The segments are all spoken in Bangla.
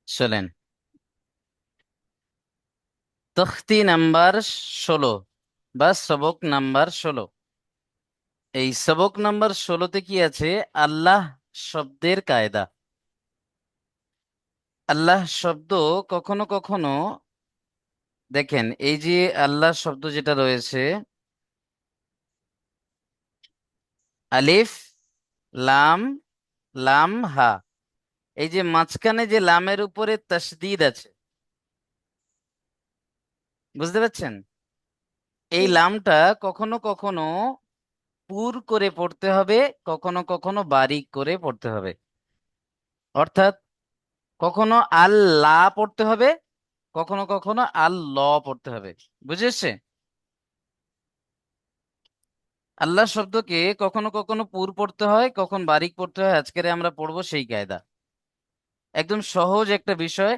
চলেন, তখতি নাম্বার 16 বা সবক নাম্বার 16। এই সবক নাম্বার 16-তে কি আছে? আল্লাহ শব্দের কায়দা। আল্লাহ শব্দ কখনো কখনো, দেখেন, এই যে আল্লাহ শব্দ যেটা রয়েছে, আলিফ, লাম, লাম, হা, এই যে মাঝখানে যে লামের উপরে তাসদিদ আছে, বুঝতে পারছেন? এই জি। লামটা কখনো কখনো পুর করে পড়তে হবে, কখনো কখনো বারিক করে পড়তে হবে। অর্থাৎ কখনো আল্লাহ পড়তে হবে, কখনো কখনো আল্লাহ পড়তে হবে। বুঝেছে? আল্লাহ শব্দকে কখনো কখনো পুর পড়তে হয়, কখন বারিক পড়তে হয়। আজকের আমরা পড়বো সেই কায়দা। একদম সহজ একটা বিষয়।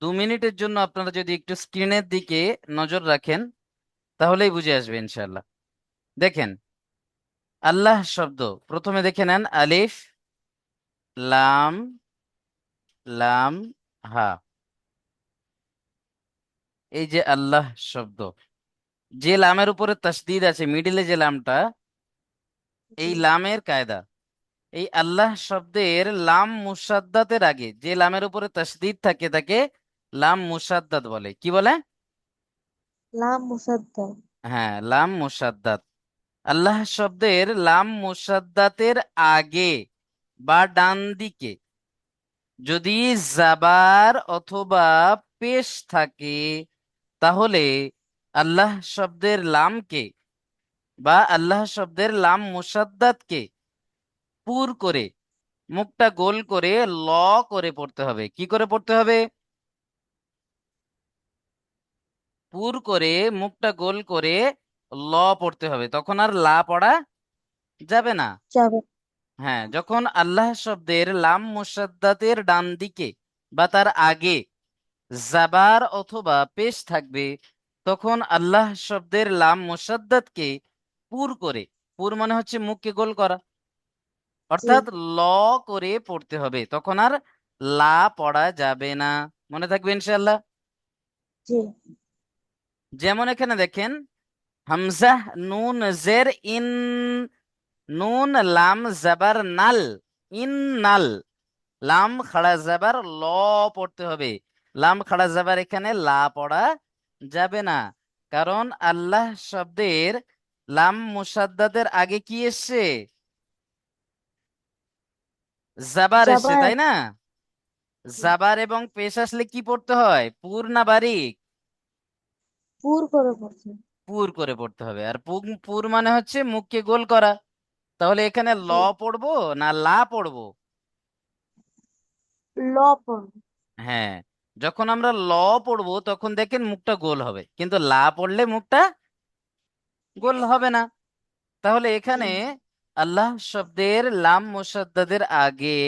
2 মিনিটের জন্য আপনারা যদি একটু স্ক্রিনের দিকে নজর রাখেন, তাহলেই বুঝে আসবে ইনশাল্লাহ। দেখেন, আল্লাহ শব্দ প্রথমে দেখে নেন, আলিফ, লাম, লাম, হা। এই যে আল্লাহ শব্দ, যে লামের উপরে তাসদিদ আছে, মিডিলে যে লামটা, জি। এই লামের কায়দা। এই আল্লাহ শব্দের লাম মুসাদ্দাতের আগে যে লামের উপরে তাসদিদ থাকে তাকে লাম মুসাদ্দাত বলে। কি বলে? লাম মুসাদ্দা। হ্যাঁ, লাম মুসাদ্দাত। আল্লাহ শব্দের লাম মুসাদ্দাতের আগে বা ডান দিকে যদি জাবার অথবা পেশ থাকে, তাহলে আল্লাহ শব্দের লামকে বা আল্লাহ শব্দের লাম মুসাদ্দাতকে পুর করে, মুখটা গোল করে, ল করে পড়তে হবে। কি করে পড়তে হবে? পুর করে, মুখটা গোল করে ল পড়তে হবে, তখন আর লা পড়া যাবে না। যাবে। হ্যাঁ, যখন আল্লাহ শব্দের লাম মুসাদ্দাতের ডান দিকে বা তার আগে জাবার অথবা পেশ থাকবে, তখন আল্লাহ শব্দের লাম মুসাদ্দাতকে পুর করে, পুর মানে হচ্ছে মুখকে গোল করা, জি। অর্থাৎ ল করে পড়তে হবে, তখন আর লা পড়া যাবে না। মনে থাকবে ইনশাআল্লাহ। জি। যেমন এখানে দেখেন, হামজাহ, নুন জের ইন, নুন লাম জাবার নাল, ইন নাল, লাম খাড়া জাবার ল পড়তে হবে। লাম খাড়া জাবার এখানে লা পড়া যাবে না, কারণ আল্লাহ শব্দের লাম মুসাদ্দাদের আগে কি এসছে? জাবার এসছে, যাবার। তাই না? জাবার এবং পেশ আসলে কি পড়তে হয়? পুর না বারিক? পুর করে পড়ছে। পুর করে পড়তে হবে। আর পুর মানে হচ্ছে মুখকে গোল করা। তাহলে এখানে ল জি। পড়বো না লা পড়বো? ল পড়বে। হ্যাঁ, যখন আমরা ল পড়বো তখন দেখেন মুখটা গোল হবে, কিন্তু লা পড়লে মুখটা গোল হবে না। তাহলে জি। এখানে আল্লাহ শব্দের লাম মুসাদ্দাদের আগে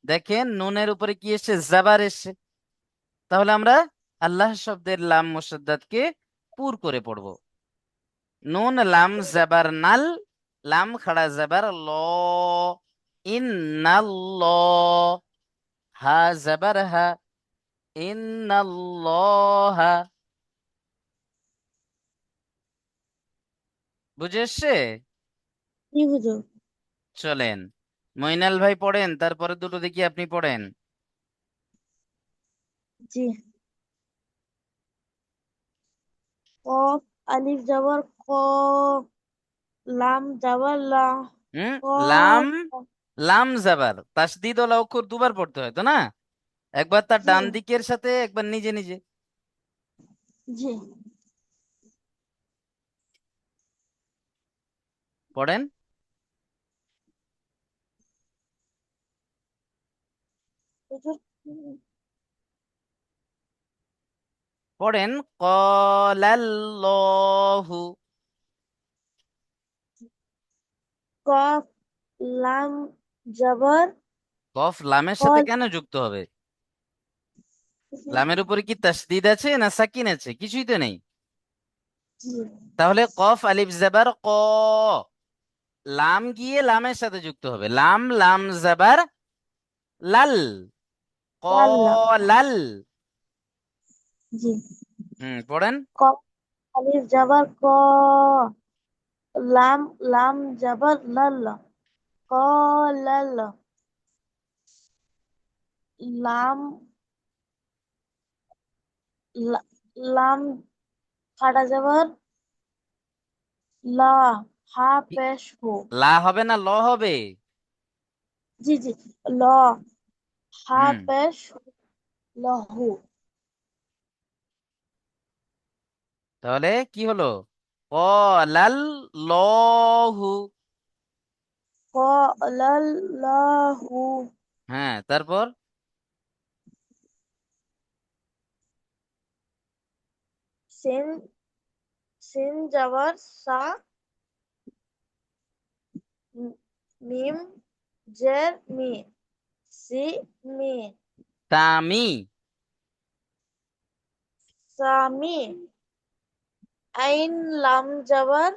দেখেন নুনের উপরে কি এসছে? জাবার এসছে। তাহলে আমরা আল্লাহ শব্দের লাম মুসাদ্দাদকে পুর করে পড়বো। নুন লাম জাবার নাল, লাম খাড়া জাবার ল, ইন্নাল্লাহ, হা জাবার হা, ইন্নাল্লাহ। বুঝে এসছে? কি বুঝো? চলেন, মইনাল ভাই পড়েন, তারপরে দুটো দেখি আপনি পড়েন। জি। কফ, আলিফ যাবার ক, লাম যাবার লা, হুম, লাম, কফ। লাম জাবার তাসদিদ ওয়ালা অক্ষর দুবার পড়তে হয় তো না? একবার তার জি। ডান দিকের সাথে, একবার নিজে নিজে। জি। পড়েন, হুজুর, পড়েন। ক্বালাল্লাহু। কফ, লাম যাবার কফ লামের সাথে কল। কেন যুক্ত হবে? লামের উপরে কি তাসদিদ আছে না সাকিন আছে? কিছুই তো নেই। জি। তাহলে কফ আলিফ জাবার ক, লাম গিয়ে লামের সাথে যুক্ত হবে। লাম, লাম জাবার লাল, লাল্লা। কলাল। জি। পড়েন। ক আলিফ জবর ক, লাম লাম জবর লাল, কলাল। লাম লা- লাম খাড়া জবর লা, হা পেশ হু। লা হবে না ল হবে? জি জি। ল, হা হুম পেশ হু, লহু। তাহলে কি হলো? কলাল লহু। কলাল্লাহু। হ্যাঁ, তারপর? সিন সিন জবর সা, মিম জের মি, সি মি, তামি। সামি। আইন লাম জবর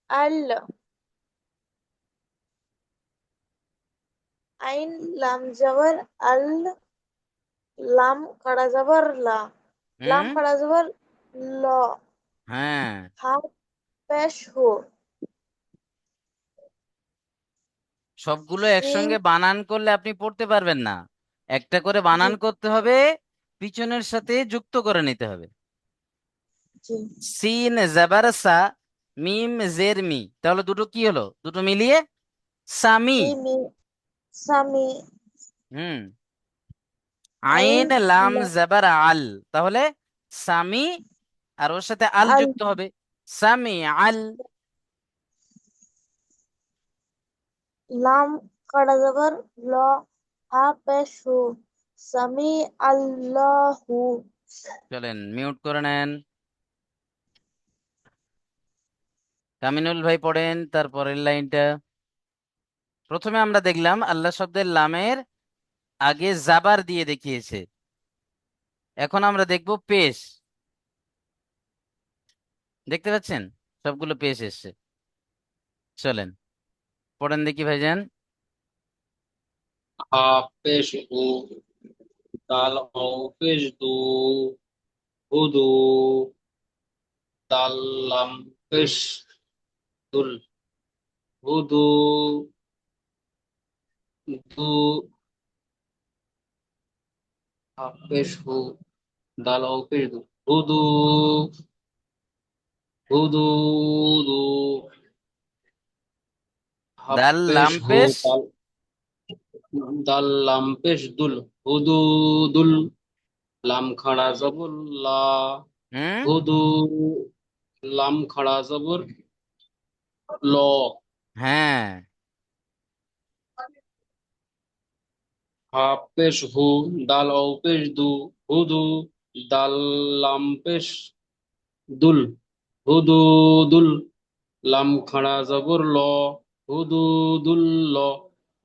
আল, আইন লাম জবর আল, লাম খাড়া জবর লা, লাম হুম খাড়া জবর ল, হ্যাঁ, হা পেশ হু। সবগুলো সিন। একসঙ্গে বানান করলে আপনি পড়তে পারবেন না। একটা করে জি বানান করতে হবে, পিছনের সাথে যুক্ত করে নিতে হবে। জি। সিন জবর সা, মিম জের মি, তাহলে দুটো কি হলো? দুটো মিলিয়ে সামি। মি মি, সামি। হুম আইন আইন লাম লাম জবর আল, তাহলে সামি, আর ওর সাথে আল আল, যুক্ত হবে, সামি আল। লাম খাড়া জবর ল, হা পেশ হু, সামি আল্লাহু। চলেন মিউট করে নেন। কামিনুল ভাই পড়েন তারপরের লাইনটা। প্রথমে আমরা দেখলাম আল্লাহ শব্দের লামের আগে জাবার দিয়ে দেখিয়েছে। এখন আমরা দেখব পেশ। দেখতে পাচ্ছেন সবগুলো পেশ এসছে। চলেন পড়েন দেখি ভাইজান। হাফেজ হু, দাল হাফেজ দু, হুদু, দাল লাম পেশ দুল, হুদু, দু, হাফেজ হু, দাল হাফেজ দু, হুদু, হুদু, দু, দাল হাফেজ লাম হু, পেশ। দাল দাল লাম পেশ দুল, হুদু, দুল, লাম খাড়া জবর লা, হুম হুদু, লাম খাড়া জবর ল, হ্যাঁ, হাফ পেশ হু, দাল অ পেশ দু, হুদু, দাল লাম পেশ দুল, হুদু, দুল, লাম খাড়া জবর ল, হুদু, দুল, ল,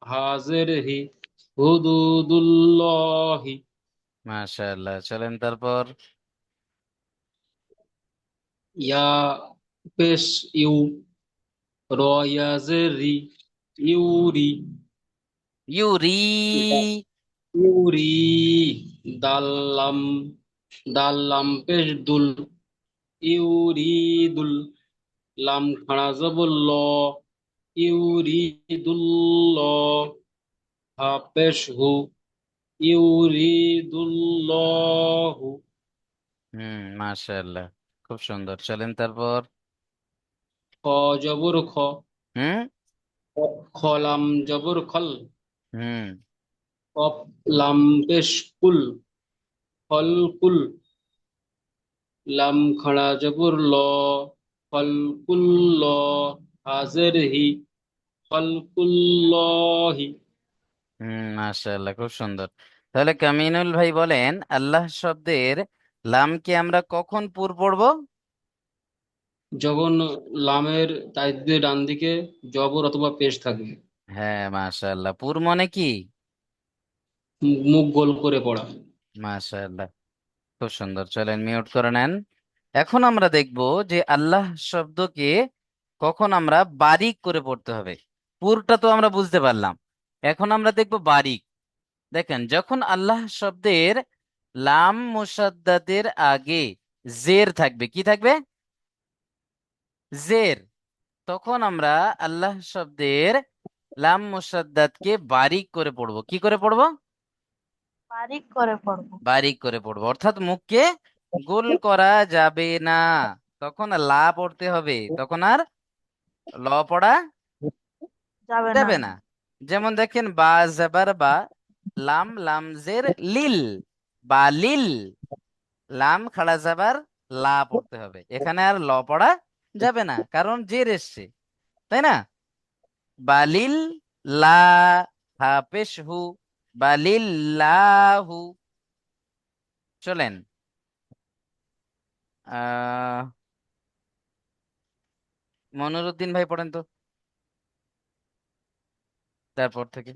হাজের হি, হুদু, দুল্লাহি। মাশাআল্লাহ। চলেন তারপর। ইয়া পেশ ইউ, র ইয়াজের রি, ইউরি, ইউরি। ইউরি, দাল লাম, দাল লাম পেশ দুল, ইউরিদুল, লাম খাড়া জবর ল, ইউরিদুল্লাহ, হা পেশ হু, ইউরিদুল্লাহু। মাশাআল্লাহ, খুব সুন্দর। চলেন তারপর। খ জবর খ, হুম খ লাম জবর খল, হুম কফ লাম পেশ কুল, ফল কুল, লাম খাড়া জবর ল, ফল কুল্ল, হাজের হি, ফল কুল্লহি। মাশাআল্লাহ, খুব সুন্দর। তাহলে কামিনুল ভাই বলেন আল্লাহ শব্দের লামকে আমরা কখন পুর পড়ব? যখন লামের তাইদের ডান দিকে জবর অথবা পেশ থাকে, হ্যাঁ, মাশাআল্লাহ। পুর মানে কি? মুখ গোল করে পড়া। মাশাআল্লাহ, খুব সুন্দর। চলেন মিউট করে নেন। এখন আমরা দেখব যে আল্লাহ শব্দকে কখন আমরা বারিক করে পড়তে হবে। পুরটা তো আমরা বুঝতে পারলাম, এখন আমরা দেখব বারিক। দেখেন, যখন আল্লাহ শব্দের লাম মুসাদ্দাদের আগে জের থাকবে, কি থাকবে? জের। তখন আমরা আল্লাহ শব্দের লাম মুসাদ্দাদকে বারিক করে পড়বো। কি করে পড়বো? বারিক করে পড়বো। বারিক করে পড়বো, অর্থাৎ মুখকে গোল করা যাবে না। তখন লা পড়তে হবে, তখন আর ল পড়া যাবে না। যাবে না। যেমন দেখেন, বা জাবার বা, লাম লাম জের লিল, বা লিল, লাম খাড়া জাবার লা পড়তে হবে, এখানে আর ল পড়া যাবে না, কারণ জের এসছে, তাই না? বালিল লা, হা পেশ হু, বালিল্লাহু। চলেন, আহ মনিরুদ্দিন ভাই পড়েন তো তারপর থেকে।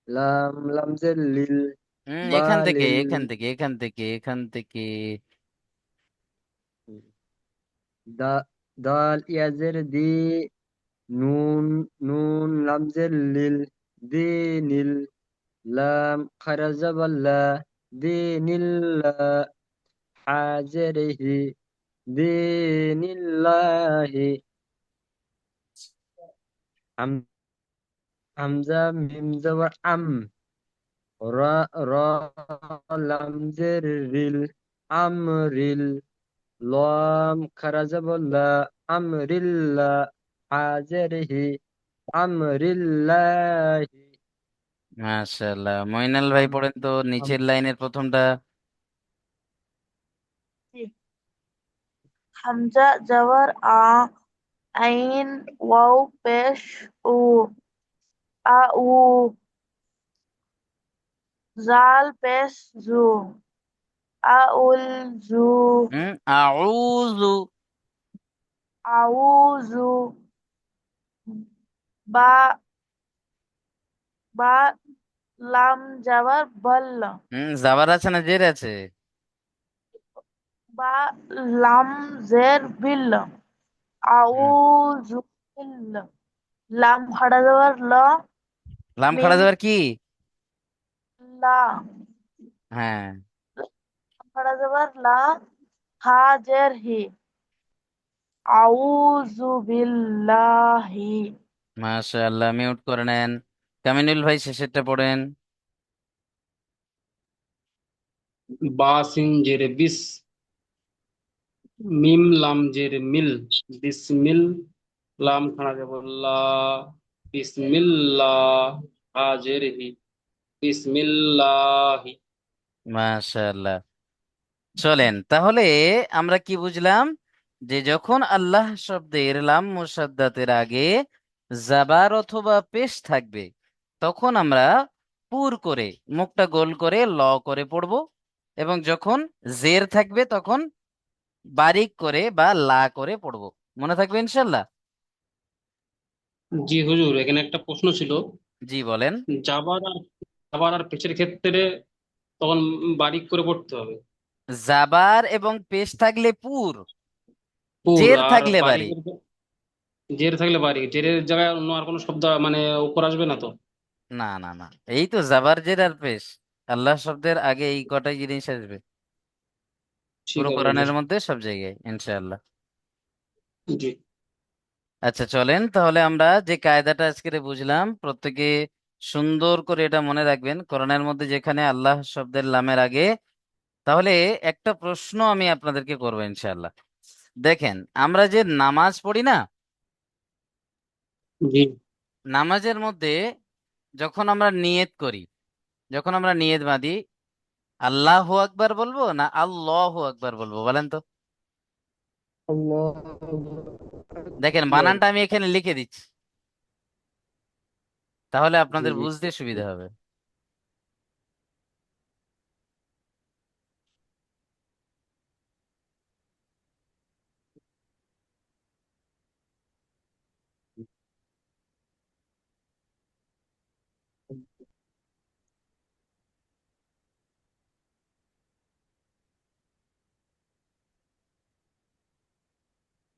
লাম লামজের লিল বা এখান থেকে লিল এখান থেকে এখান থেকে এখান থেকে দা দাল ইয়াজের দি নুন নুন লামজের লিল দি নীল লাম খারাজাবাল্লা দি নীল্লা হাজেরিহি দি নীল্লাহি হাম হামজা মিম জবর আম রা রা লামজের রিল আমরিল লম খারাজাবাল্লা আমরিল্লা হাজেরিহি আমরিল্লাহি মাশাআল্লাহ, মইনাল ভাই আম পড়েন তো আম নিচের লাইনের প্রথমটা। জি। হামজা জবর আ, আইন ওয়াও পেশ উ, আ উ, জাল পেশ জু, আ উল জু, আউযু। আউজু, বা বা লাম জবর বল, জাবার আছে না জের আছে? বা লাম জের বিল, হুম, আউযু বিল, লাম খাড়া জবর ল, লাম খাড়া মিম যাবার কি? লা, হ্যাঁ। খাড়া জবর লা, হা জের হি, আউযু বিল্লাহি। মাশাআল্লাহ, মিউট করে নেন। কামিনুল ভাই শেষেরটা পড়েন। বা সিন জেরে বিস, মিম লাম জেরে মিল, বিসমিল, লাম খানা যাব লা, বিসমিল্লাহ, হা জেরে হি, বিসমিল্লাহি। মাশাআল্লাহ। চলেন তাহলে, আমরা কি বুঝলাম? যে যখন আল্লাহ শব্দের লাম মুসাদ্দাতের আগে জাবার অথবা পেশ থাকবে, তখন আমরা পুর করে, মুখটা গোল করে ল করে পড়ব। এবং যখন জের থাকবে তখন বারিক করে বা লা করে পড়ব। মনে থাকবে ইনশাল্লাহ? জি হুজুর, এখানে একটা প্রশ্ন ছিল। জি বলেন। জাবার আর পেঁচের ক্ষেত্রে তখন বারিক করে পড়তে হবে। জাবার এবং পেশ থাকলে পুর, পুর, জের আর থাকলে বারিক। বারিকের জের থাকলে বারিক, জেরের জায়গায় অন্য আর কোনো শব্দ মানে উপর আসবে না তো? না না না, এই তো জাবার জের আর পেশ, আল্লাহ শব্দের আগে এই কটাই জিনিস আসবে ঠিক পুরো আছে হুজুর। কোরআনের মধ্যে, সব জায়গায় ইনশাআল্লাহ। জি। আচ্ছা চলেন তাহলে, আমরা যে কায়দাটা আজকে বুঝলাম, প্রত্যেকে সুন্দর করে এটা মনে রাখবেন, কোরআনের মধ্যে যেখানে আল্লাহ শব্দের লামের আগে, তাহলে একটা প্রশ্ন আমি আপনাদেরকে করবো ইনশাআল্লাহ। দেখেন, আমরা যে নামাজ পড়ি না, জি। নামাজের মধ্যে যখন আমরা নিয়ত করি, যখন আমরা নিয়ত বাঁধি, আল্লাহু আকবার বলবো না আল্লাহু আকবার বলবো, বলেন তো? আল্লাহু দেখেন, আকবার। বানানটা আমি এখানে লিখে দিচ্ছি, তাহলে জি আপনাদের জি। বুঝতে সুবিধা হবে।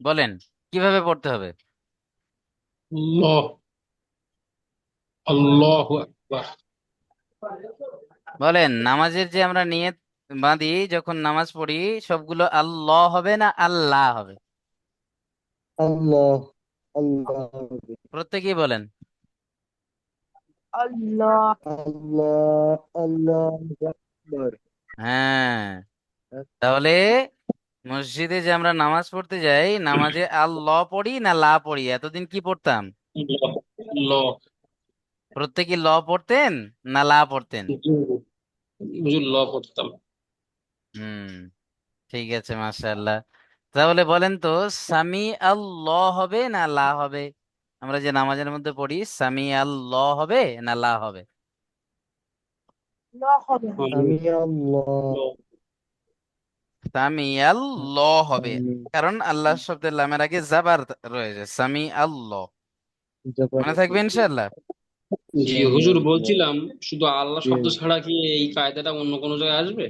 বলেন কিভাবে পড়তে হবে? আল্লাহ, আল্লাহু আকবার। বলেন, নামাজের যে আমরা নিয়ত বাঁধি যখন নামাজ পড়ি, সবগুলো আল্লাহ হবে না আল্লাহ হবে? আল্লাহ, আল্লাহ, প্রত্যেকেই বলেন। Allah, আল্লাহ, আল্লাহ আকবার। হ্যাঁ, তাহলে মসজিদে যে আমরা নামাজ পড়তে যাই, নামাজে আল্লাহ পড়ি না লা পড়ি? এতদিন কি পড়তাম? আল্লাহ, আল্লাহ। প্রত্যেকে ল পড়তেন না লা পড়তেন? হুজুর, হুজুর ল পড়তাম। হুম, ঠিক আছে, মাশাআল্লাহ। তাহলে বলেন তো, সামি আল্লাহ হবে না লা হবে? আমরা যে নামাজের মধ্যে পড়ি, সামি আল্লাহ হবে না লা হবে? Allah হবে। আমি আমি আল্লাহ, আল্লাহ, সামি আল্লাহ হবে, আমি কারণ আল্লাহ শব্দের লামের আগে জাবার রয়েছে। সামি আল্লাহ, মনে থাকবে জবরদস্ত। ইনশাআল্লাহ। জি আমি হুজুর আল্লাহ। বলছিলাম, শুধু আল্লাহ জি, শব্দ ছাড়া কি এই কায়দাটা অন্য কোনো জায়গায় আসবে?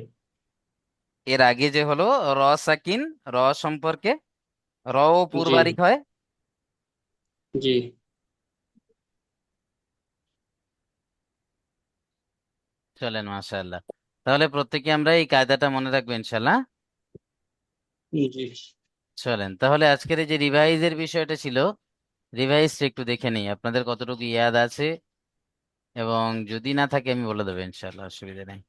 এর আগে যে হলো র সাকিন, র সম্পর্কে, র ও জি, পূর্বারিক হয়। জি, চলেন, মাশাআল্লাহ। তাহলে প্রত্যেকে আমরা এই কায়দাটা মনে রাখবো ইনশাআল্লাহ। জি। চলেন, তাহলে আজকের এই যে রিভাইজের বিষয়টা ছিল, রিভাইজটা একটু দেখে নেই আপনাদের কতটুকু ইয়াদ আছে, এবং যদি না থাকে আমি বলে দেবো ইনশাআল্লাহ, অসুবিধা নেই।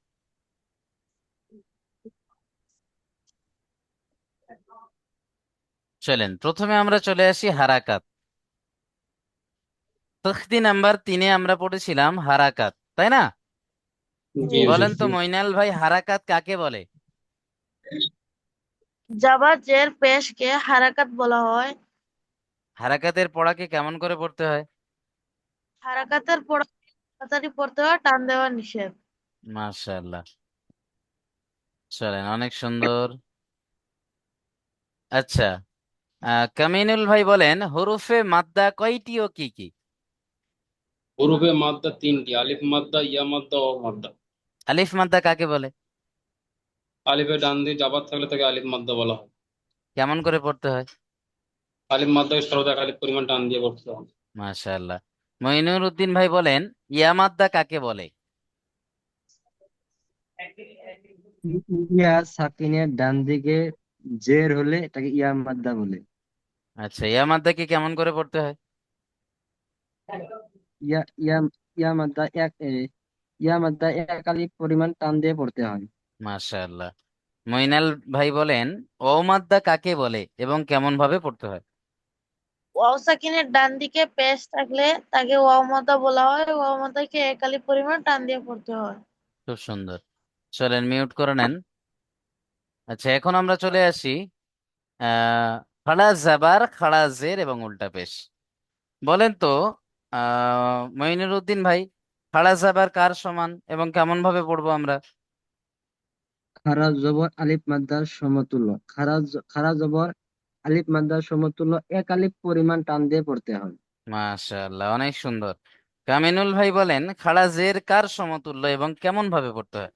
চলেন, প্রথমে আমরা চলে আসি হারাকাত। তখতি নাম্বার 3-এ আমরা পড়েছিলাম হারাকাত, তাই না? জি হুজুর। বলেন তো মইনাল ভাই, হারাকাত কাকে বলে? জাবার জের পেশকে হারাকাত বলা হয়। হারাকাতের পড়াকে কেমন করে পড়তে হয়? হারাকাতের পড়া তাড়াতাড়ি পড়তে হয়, টান দেওয়া নিষেধ। মাশাআল্লাহ, চলেন, অনেক সুন্দর। আচ্ছা, কামিনুল ভাই বলেন, হরফে মাদ্দা কয়টি ও কি কি? হরফে মাদ্দা তিনটি: আলিফ মাদ্দা, ইয়া মাদ্দা, ও মাদ্দা। আলিফ মাদ্দা কাকে বলে? আলিফের ডান দিয়ে জাবার থাকলে তাকে আলিফ মাদ্দা বলা হয়। কেমন করে পড়তে হয়? আলিফ মাদ্দাকে সর্বদা এক আলিফ পরিমাণ টান দিয়ে পড়তে হয়। মাশাআল্লাহ। মইনুর উদ্দিন ভাই বলেন, ইয়া মাদ্দা কাকে বলে? ইয়া সাকিনের ডান দিকে জের হলে এটাকে ইয়া মাদ্দা বলে। আচ্ছা, ইয়া মাদ্দাকে কেমন করে পড়তে হয়? ইয়া ইয়া ইয়া মাদ্দা ইয়া মাদ্দা এক আলিফ পরিমাণ টান দিয়ে পড়তে হয়। মাশাআল্লাহ। মইনাল ভাই বলেন, ও মাদ্দা কাকে বলে এবং কেমন ভাবে পড়তে হয়? ওয়াও সাকিনের ডান দিকে পেশ থাকলে তাকে ওয়াও মাদা বলা হয়। ওয়াও মাদাকে একালি পরিমাণ টান দিয়ে পড়তে হয়। খুব সুন্দর। চলেন, মিউট করে নেন। আচ্ছা, এখন আমরা চলে আসি খাড়া জাবার, খাড়া জের এবং উল্টা পেশ। বলেন তো মইনুর উদ্দিন ভাই, খাড়া জাবার কার সমান এবং কেমন ভাবে পড়বো আমরা? খারা জবর আলিফ মাদ্দার সমতুল্য। খারা জবর আলিফ মাদ্দার সমতুল্য এক আলিফ পরিমাণ টান দিয়ে পড়তে হয়। মাশাআল্লাহ, অনেক সুন্দর। কামিনুল ভাই বলেন, খাড়া জের কার সমতুল্য এবং কেমন ভাবে পড়তে হয়?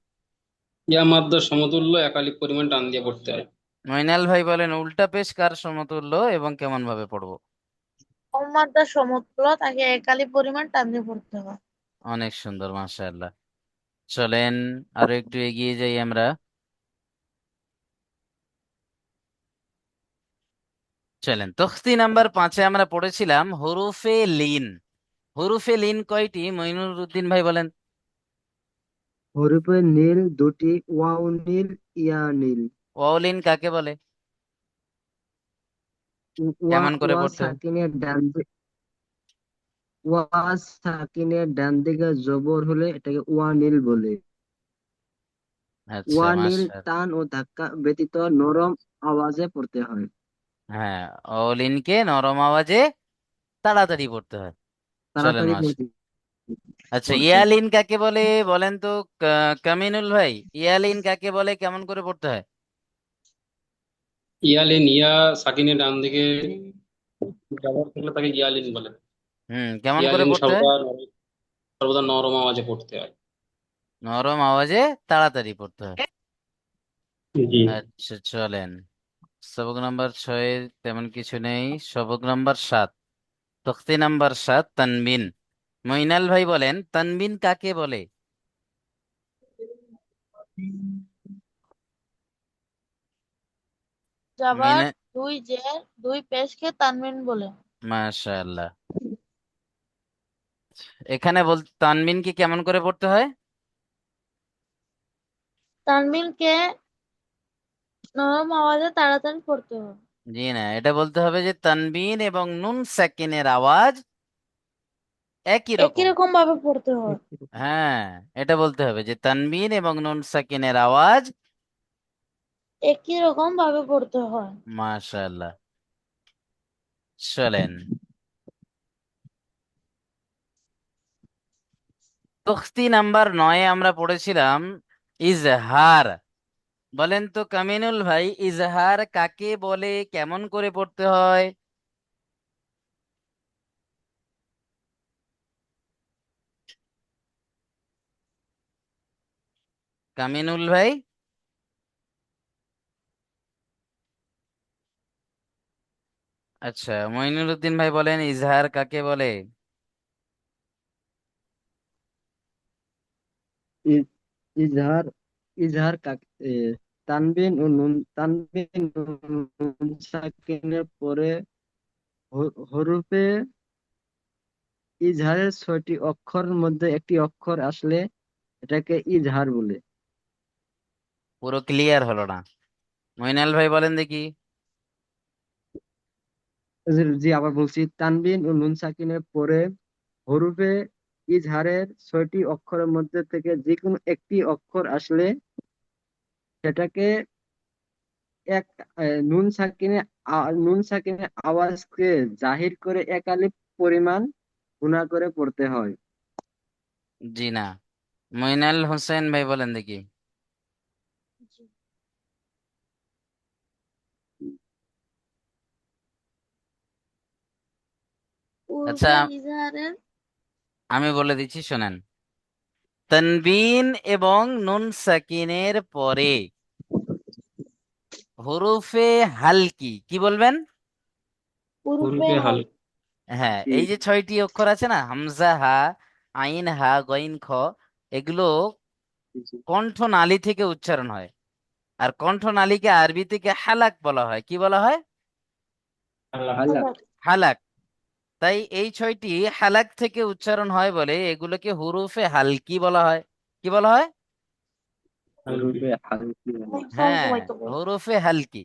ইয়া মাদ্দার সমতুল্য এক আলিফ পরিমাণ টান দিয়ে পড়তে হয়। মইনাল ভাই বলেন, উল্টা পেশ কার সমতুল্য এবং কেমন ভাবে পড়বো? ওয়াও মাদার সমতুল্য, তাকে একালি পরিমাণ টান দিয়ে পড়তে হয়। অনেক সুন্দর, মাশাআল্লাহ। চলেন, আরো একটু এগিয়ে যাই আমরা। চলেন, তখতি নাম্বার 5-এ আমরা পড়েছিলাম হরুফে লিন। হরুফে লিন কয়টি, মইনুর উদ্দিন ভাই বলেন? হরফে নীল দুটি: ওয়াও নীল, ইয়া নীল। ওয়াউলিন কাকে বলে? ওয়া কেমন করে ওয়া পড়তে হয়? সাকিনের ডান ওয়া সাকিনের ডান দিকে জবর হলে এটাকে ওয়া নীল বলে। আচ্ছা, ওয়া নীল মাশাআল্লাহ। টান ও ধাক্কা ব্যতীত নরম আওয়াজে পড়তে হয়। হ্যাঁ, ওয়াউলিনকে নরম আওয়াজে তাড়াতাড়ি পড়তে হয়। চলেন, তাড়াতাড়ি মাস। পড়তে আচ্ছা, পড়তে হয়। ইয়ালিন কাকে বলে বলেন তো? কামিনুল ভাই, ইয়ালিন কাকে বলে, কেমন করে পড়তে হয়? ইয়ালিন, ইয়া সাকিনের ডান দিকে জাবার থাকলে তাকে ইয়ালিন বলে। কেমন করে ইয়ালিন পড়তে হয়? সর্বদা সর্বদা নরম আওয়াজে পড়তে হয়। নরম আওয়াজে তাড়াতাড়ি পড়তে হয়। জি। আচ্ছা, চলেন, সবক নাম্বার 6 তেমন কিছু নেই, সবক নাম্বার 7। তখতি নাম্বার 7 তানবিন। মইনাল ভাই বলেন তানবিন কাকে বলে? যাবার মইনা দুই জের দুই পেশকে তানবিন বলে। মাশাআল্লাহ। এখানে তানবিনকে কেমন করে পড়তে হয়? তানবিনকে নরম আওয়াজে তাড়াতাড়ি পড়তে হবে। জি না, এটা বলতে হবে যে তানবিন এবং নুন সাকিনের আওয়াজ একই একই রকম। রকম ভাবে পড়তে হয়। হ্যাঁ, এটা বলতে হবে যে তানবিন এবং নুন সাকিনের আওয়াজ একই রকম ভাবে পড়তে হয়। মাশাআল্লাহ। চলেন, তখতি নাম্বার 9 আমরা পড়েছিলাম ইজহার। বলেন তো কামিনুল ভাই, ইজহার কাকে বলে, কেমন করে পড়তে হয়? কামিনুল ভাই। আচ্ছা, মইনুল উদ্দিন ভাই বলেন ইজহার কাকে বলে? ই- ইজহার ইজহার কাকে তানবিন ও নুন সাকিনের পরে হরফে ইজহারের 6টি অক্ষরের মধ্যে একটি অক্ষর আসলে এটাকে ইজহার বলে। পুরো ক্লিয়ার হলো না। মইনাল ভাই বলেন দেখি। জি জি, আবার বলছি, তানবিন ও নুন সাকিনের পরে হরফে ইজহারের 6টি অক্ষরের মধ্যে থেকে যে কোনো একটি অক্ষর আসলে সেটাকে এক নুন সাকিনের আওয়াজকে জাহির করে এক আলিফ পরিমাণ গুণা করে পড়তে হয়। জি না, মইনাল হোসেন ভাই বলেন দেখি। আচ্ছা, উরফের ইজহারের আমি বলে দিচ্ছি শোনেন। তানবিন এবং নুন সাকিনের পরে হরফে হালকি কি বলবেন? উরফে হুরুফে হাল হাল। হ্যাঁ, জি এই যে 6টি অক্ষর আছে না, হামজা হা, আইন হা, গইন খ, এগুলো জি। কণ্ঠনালী থেকে উচ্চারণ হয়। আর কণ্ঠনালীকে আরবি থেকে হালাক বলা হয়। কি বলা হয়? আল্লাহ। হালাক। হালাক। তাই এই 6টি হালাক থেকে উচ্চারণ হয় বলে এগুলোকে হুরুফে হালকি বলা হয়। কি বলা হয়? হালকি। হরফে হালকি বলে। হ্যাঁ, হুরুফে হালকি।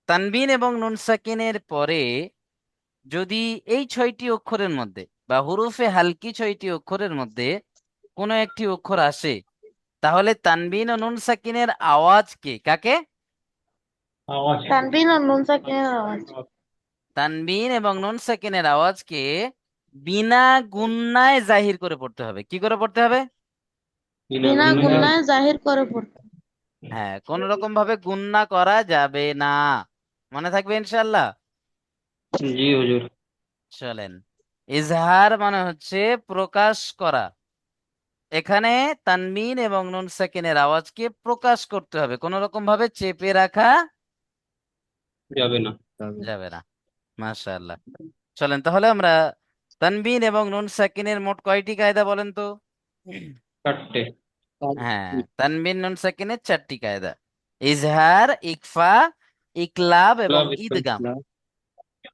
তানবিন এবং নুন সাকিনের পরে যদি এই 6টি অক্ষরের মধ্যে বা হুরুফে হালকি 6টি অক্ষরের মধ্যে কোনো একটি অক্ষর আসে, তাহলে তানবিন ও নুন সাকিনের আওয়াজকে কাকে? আওয়াজ। তানবিন ও নুন সাকিনের আওয়াজ তানবিন এবং নুন সাকিনের আওয়াজকে বিনা গুণনায় জাহির করে পড়তে হবে। কি করে পড়তে হবে? বিনা বিনা গুণনায়। গুণনায় জাহির করে পড়তে। হ্যাঁ, কোন রকম ভাবে গুণনা করা যাবে না। মনে থাকবে ইনশাল্লাহ। জি হুজুর। চলেন, ইজহার মানে হচ্ছে প্রকাশ করা। এখানে তানবিন এবং নুন সাকিনের আওয়াজকে প্রকাশ করতে হবে, কোন রকম ভাবে চেপে রাখা যাবে না। তবে যাবে না। মাশাআল্লাহ। চলেন তাহলে আমরা তানবিন এবং নুন সাকিনের মোট কয়টি কায়দা বলেন তো? 4টে। হ্যাঁ, তানবিন নুন সাকিনের 4টি কায়দা: ইজহার, ইকফা, ইকলাব এবং লাভ ইসলাম। ইদগাম।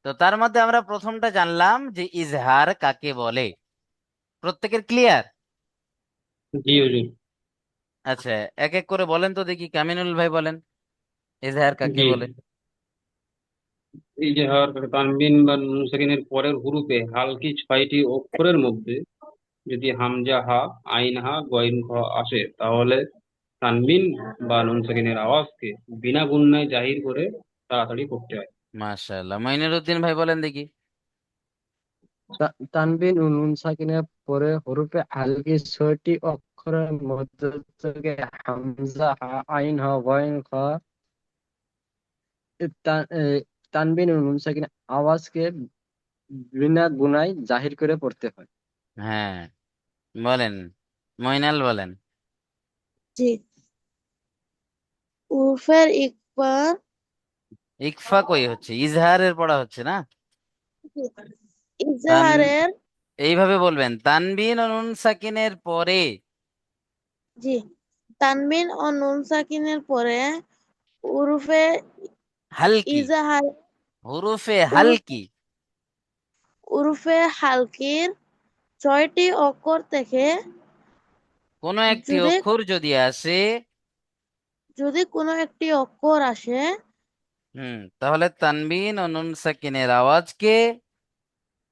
তো তার মধ্যে আমরা প্রথমটা জানলাম যে ইজহার কাকে বলে। প্রত্যেকের ক্লিয়ার? জি হুজুর। আচ্ছা, এক এক করে বলেন তো দেখি। কামিনুল ভাই বলেন ইজহার কাকে জি। বলে। এই যে তানবিন বা নুন সাকিনের পরের হুরুফে হালকি 6টি অক্ষরের মধ্যে যদি হামজা হা, আইন হা, গইন খ আসে তাহলে তানবিন বা নুন সাকিনের আওয়াজকে বিনা গুণনায় জাহির করে তাড়াতাড়ি করতে হয়। মাশাআল্লাহ। মইনুদ্দিন ভাই বলেন দেখি। তানবিন ও নুন সাকিনের পরে হরফে হালকি 6টি অক্ষরের মধ্যে থেকে হামজা আইন গইন খ তানবিন ও নুন সাকিনের আওয়াজকে বিনা গুণায় জাহির করে পড়তে হয়। হ্যাঁ, বলেন, মইনাল বলেন। জি, উরফের ইকফা ইকফা কই হচ্ছে? ইজহারের পড়া হচ্ছে না? তান ইজাহারের এইভাবে বলবেন, তানবিন ও নুন সাকিনের পরে জি তানবিন ও নুন সাকিনের পরে উরুফে হালকি, ইজাহার হুরুফে উরুফ হালকি উরুফে হালকির 6টি অক্ষর থেকে কোনো একটি যদি অক্ষর যদি আসে, যদি কোনো একটি অক্ষর আসে, তাহলে তানবিন ও নুন সাকিনের আওয়াজকে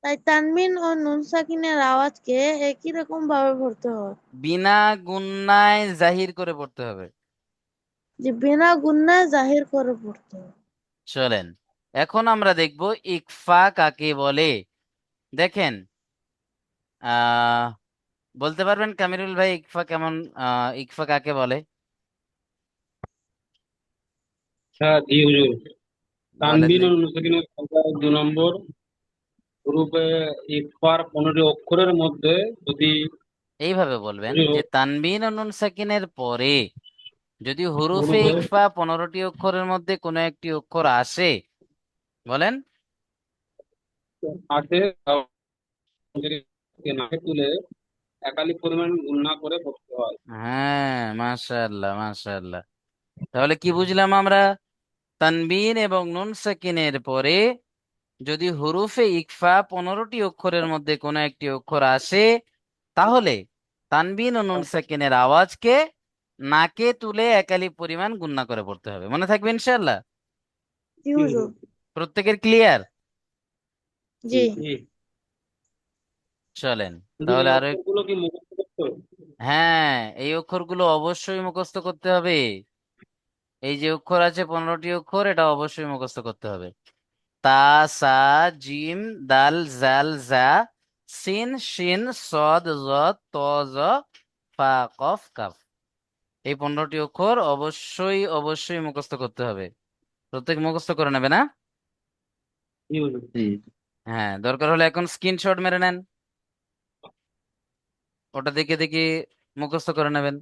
তাই তানবিন ও নুন সাকিনের আওয়াজকে একই রকম ভাবে পড়তে হয়। বিনা গুণনায় জাহির করে পড়তে হবে। যে বিনা গুণনায় জাহির করে পড়তে হয়। চলেন, এখন আমরা দেখব ইকফা কাকে বলে। দেখেন, আহ বলতে পারবেন কামিরুল ভাই, ইকফা কেমন, ইকফা কাকে বলে? হ্যাঁ জি হুজুর। বলেন তানবিন ও দেখি। নুন সাকিনের সংখ্যা 2 নম্বর। গ্রুপে ইকফার 15টি অক্ষরের মধ্যে যদি এইভাবে বলবেন হুজুর যে তানবিন ও নুন সাকিনের পরে যদি হুরুফে গ্রুপে ইকফা 15টি অক্ষরের মধ্যে কোনো একটি অক্ষর আসে, বলেন। আসে তাহলে নাকে তুলে একালি পরিমাণ গুণনা করে পড়তে হয়। হ্যাঁ, মাশাআল্লাহ মাশাআল্লাহ। তাহলে কি বুঝলাম আমরা? তানবিন এবং নুন সাকিনের পরে যদি হুরুফে ইকফা 15টি অক্ষরের মধ্যে কোনো একটি অক্ষর আসে, তাহলে তানবিন ও নুন সাকিনের আওয়াজকে নাকে তুলে একালি পরিমাণ গুণনা করে পড়তে হবে। মনে থাকবে ইনশাআল্লাহ? জি জি হুজুর। হুজুর। প্রত্যেকের ক্লিয়ার? জি জি চলেন, হুজুর, তাহলে এই আরো অক্ষরগুলো কি মুখস্থ করতে হবে? হ্যাঁ, এই অক্ষরগুলো অবশ্যই মুখস্থ করতে হবে। এই যে অক্ষর আছে 15টি অক্ষর, এটা অবশ্যই মুখস্থ করতে হবে। তা, সা, জিম, দাল, জাল, জা, সিন, শিন, সদ, জ, ত, জ, ফা, কফ, কাফ। এই 15টি অক্ষর অবশ্যই অবশ্যই মুখস্থ করতে হবে। প্রত্যেক মুখস্থ করে নেবে না? জি হুজুর। জি। হ্যাঁ, দরকার হলে এখন স্ক্রিনশট মেরে নেন, ওটা দেখে দেখে মুখস্থ করে নেবেন।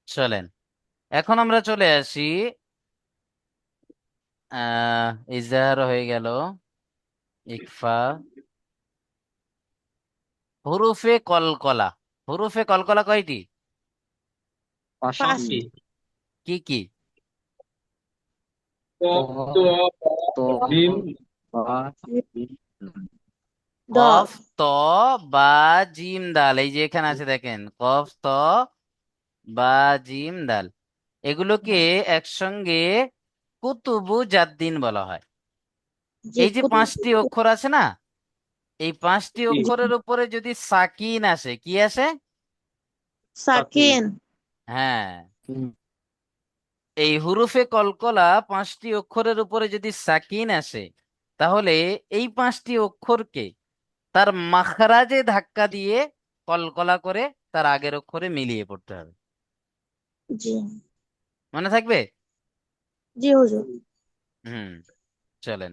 চলেন, এখন আমরা চলে আসি, ইজাহার হয়ে গেল, ইকফা, হুরুফে কলকলা। হুরুফে কলকলা কয়টি? 5টি। 5টি। কি কি? ক, ক, ত, ত, ত, জিম। বা, জিম, দাল। দল। কফ, ত, বা, জিম, দাল। এই যে এখানে আছে দেখেন, কফ, ত, বা, জিম, দাল। এগুলোকে একসঙ্গে কুতুবু জাদ্দিন বলা হয়। জি এই যে 5টি অক্ষর আছে না, এই 5টি জি অক্ষরের উপরে যদি সাকিন আসে, কি আসে? সাকিন। সাকিন। হ্যাঁ, হুম, এই হুরুফে কলকলা 5টি অক্ষরের উপরে যদি সাকিন আসে, তাহলে এই 5টি অক্ষরকে তার মাখরাজে ধাক্কা দিয়ে কলকলা করে তার আগের অক্ষরে মিলিয়ে পড়তে হবে। জি মনে থাকবে? জি হুজুর। হুম, চলেন,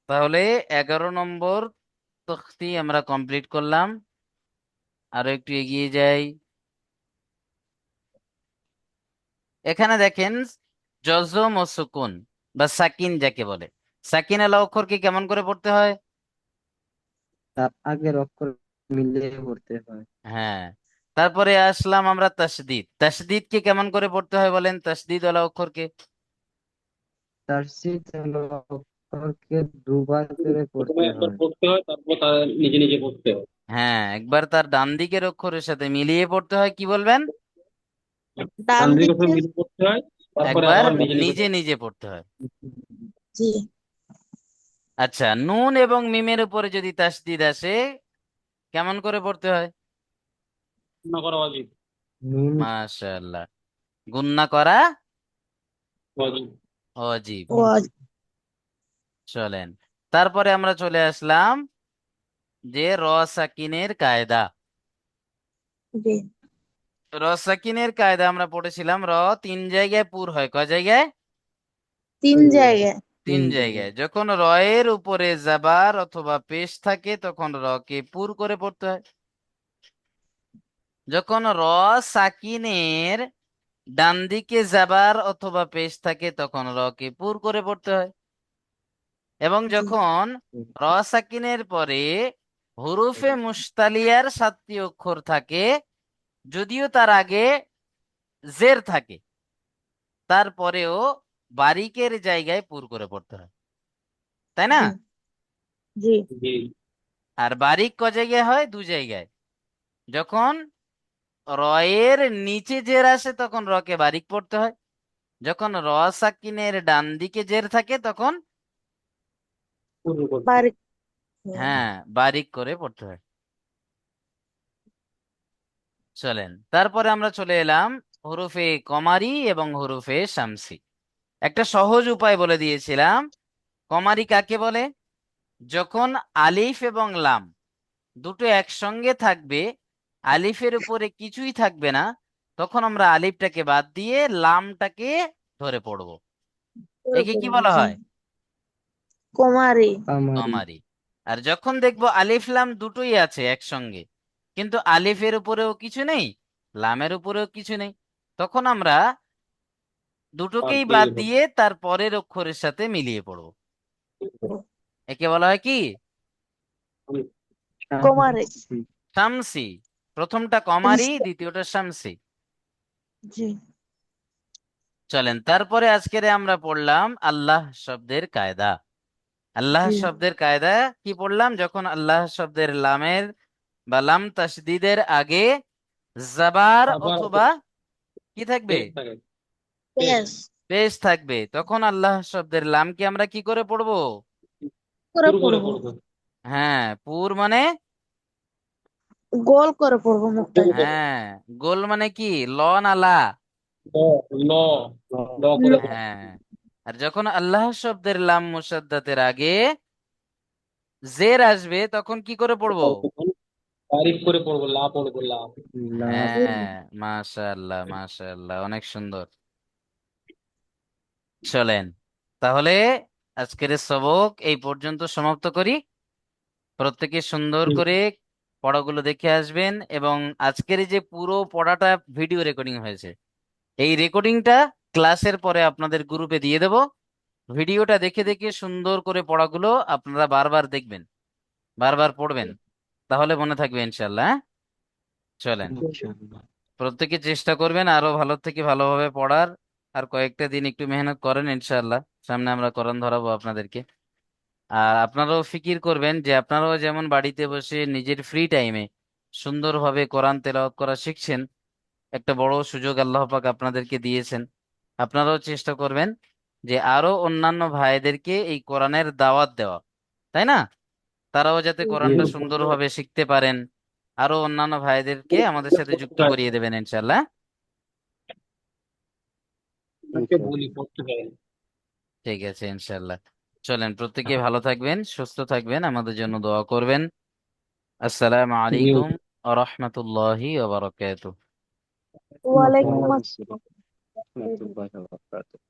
তাহলে 11 নম্বর তখতি আমরা কমপ্লিট করলাম। আরো একটু এগিয়ে যাই। এখানে দেখেন, জজম ও সুকুন বা সাকিন যাকে বলে, সাকিন আলা অক্ষরকে কেমন করে পড়তে হয়? তার আগের অক্ষর মিলিয়ে পড়তে হয়। হ্যাঁ, তারপরে আসলাম আমরা তাসদিদ। তাসদিদকে কেমন করে পড়তে হয় বলেন, তাসদিদ ওয়ালা অক্ষরকে? তার শীত হলো অক্ষরকে দুবার করে প্রথমে পড়তে একবার হয়। পড়তে হয়, তারপর তার নিজে নিজে পড়তে হয়। হ্যাঁ, একবার তার ডান দিকের অক্ষরের সাথে মিলিয়ে পড়তে হয়, কি বলবেন? ডান ডান দিকে সব দিকে। মিলে পড়তে হয়, তারপরে একবার আবার নিজে নিজে নিজে নিজে পড়তে হয়। জি আচ্ছা, নুন এবং মিমের উপরে যদি তাসদিদ আসে, কেমন করে পড়তে হয়? না করা উচিত। নুন। মাশাআল্লাহ, গুন্না করা ওয়াজিব। অজীব। ও চলেন, তারপরে আমরা চলে আসলাম যে র সাকিনের কায়দা। জি র সাকিনের কায়দা আমরা পড়েছিলাম, র 3 জায়গায় পুর হয়। কয় জায়গায়? 3 জায়গায়। 3 জায়গায়। যখন র এর উপরে জাবার অথবা পেশ থাকে, তখন র কে পুর করে পড়তে হয়। যখন র সাকিনের ডান দিকে জাবার অথবা পেশ থাকে তখন র কে পুর করে পড়তে হয়। এবং জি যখন র সাকিনের পরে হুরুফে মুস্তালিয়ার 7টি অক্ষর থাকে, যদিও তার আগে জের থাকে, তারপরেও বারিকের জায়গায় পুর করে পড়তে হয়, তাই না? জি জি জি আর বারিক ক জায়গায় হয়? 2 জায়গায়। যখন রয়ের নিচে জের আসে তখন রকে বারিক পড়তে হয়, যখন র সাকিনের ডান দিকে জের থাকে তখন শুরু করতে বাড়ি হ্যাঁ বারিক করে পড়তে হয়। চলেন তারপরে আমরা চলে এলাম হরফে কমারি এবং হরফে শামসি। একটা সহজ উপায় বলে দিয়েছিলাম। কমারি কাকে বলে? যখন আলিফ এবং লাম দুটো একসঙ্গে থাকবে, আলিফের উপরে কিছুই থাকবে না, তখন আমরা আলিফটাকে বাদ দিয়ে লামটাকে ধরে পড়ব। করে একে কি পড়বো বলা জি হয়? কুমারী কামারি। কমারি। আর যখন দেখবো আলিফ লাম দুটোই আছে একসঙ্গে, কিন্তু আলিফের উপরেও কিছু নেই, লামের উপরেও কিছু নেই, তখন আমরা বাদ দুটোকেই দিয়ে বাদ হবে। দিয়ে তার পরের অক্ষরের সাথে মিলিয়ে পড়ব। একে বলা হয় কি? কুমারী শামসি। শামসি। প্রথমটা কমারি, দ্বিতীয়টা শামসি। জি চলেন তারপরে আজকের আমরা পড়লাম আল্লাহ শব্দের কায়দা। আল্লাহ জি শব্দের কায়দা কি পড়লাম? যখন আল্লাহ শব্দের লামের বা লাম তাসদিদের আগে জাবার আবার অথবা কি থাকবে? পেশ থাকে, পেশ পেশ পেশ থাকবে, তখন আল্লাহ শব্দের লামকে আমরা কি করে পড়বো? করে শুরু করে পড়বো পড়বে। হ্যাঁ পুর মানে গোল করে পড়বো শুরু মুখটাকে করে হ্যাঁ গোল মানে কি? ল না লা? ল, ল ল করে পড়বে। হ্যাঁ। আর যখন আল্লাহ শব্দের লাম মুসাদ্দাতের আগে জের আসবে তখন কি করে পড়বো? তখন তারিফ করে পড়বো, লা পড়বো, লা। লাভ। হ্যাঁ মাশাআল্লাহ মাশাআল্লাহ, অনেক সুন্দর। চলেন তাহলে আজকের সবক এই পর্যন্ত সমাপ্ত করি। প্রত্যেকে সুন্দর হুম, করে পড়াগুলো দেখে আসবেন, এবং আজকের এই যে পুরো পড়াটা ভিডিও রেকর্ডিং হয়েছে, এই রেকর্ডিংটা ক্লাসের পরে আপনাদের গ্রুপে দিয়ে দেব। ভিডিওটা দেখে দেখে সুন্দর করে পড়াগুলো আপনারা বারবার দেখবেন, বারবার পড়বেন, তাহলে মনে থাকবে ইনশাল্লাহ। হ্যাঁ? চলেন ইনশাআল্লাহ। প্রত্যেকে চেষ্টা করবেন আরো ভালো থেকে ভালোভাবে পড়ার। আর কয়েকটা দিন একটু মেহনত করেন, ইনশাল্লাহ সামনে আমরা কোরআন ধরাবো আপনাদেরকে। আর আপনারাও ফিকির করবেন যে আপনারাও যেমন বাড়িতে বসে নিজের ফ্রি টাইমে সুন্দরভাবে কোরআন তেলাওয়াত করা শিখছেন, একটা বড় সুযোগ আল্লাহ পাক আপনাদেরকে দিয়েছেন। আপনারাও চেষ্টা করবেন যে আরো অন্যান্য ভাইদেরকে এই কোরআনের দাওয়াত দেওয়া, তাই না? তারাও যাতে জি কোরআনটা হুজুর। সুন্দরভাবে শিখতে পারেন। আরো অন্যান্য ভাইদেরকে আমাদের সাথে যুক্ত করিয়ে দেবেন ইনশাল্লাহ। আপনাকে বলি পড়তে পারেন। ঠিক আছে ইনশাল্লাহ। চলেন প্রত্যেকে ভালো থাকবেন, সুস্থ থাকবেন, আমাদের জন্য দোয়া করবেন। আসসালামু জি আলাইকুম ওয়া রাহমাতুল্লাহি ওয়া বারাকাতুহু। ওয়ালাইকুম ওয়ালাইকুম আসসালাম আসসালাম ওয়া রাহমাতুল্লাহি ওয়া বারাকাতুহু।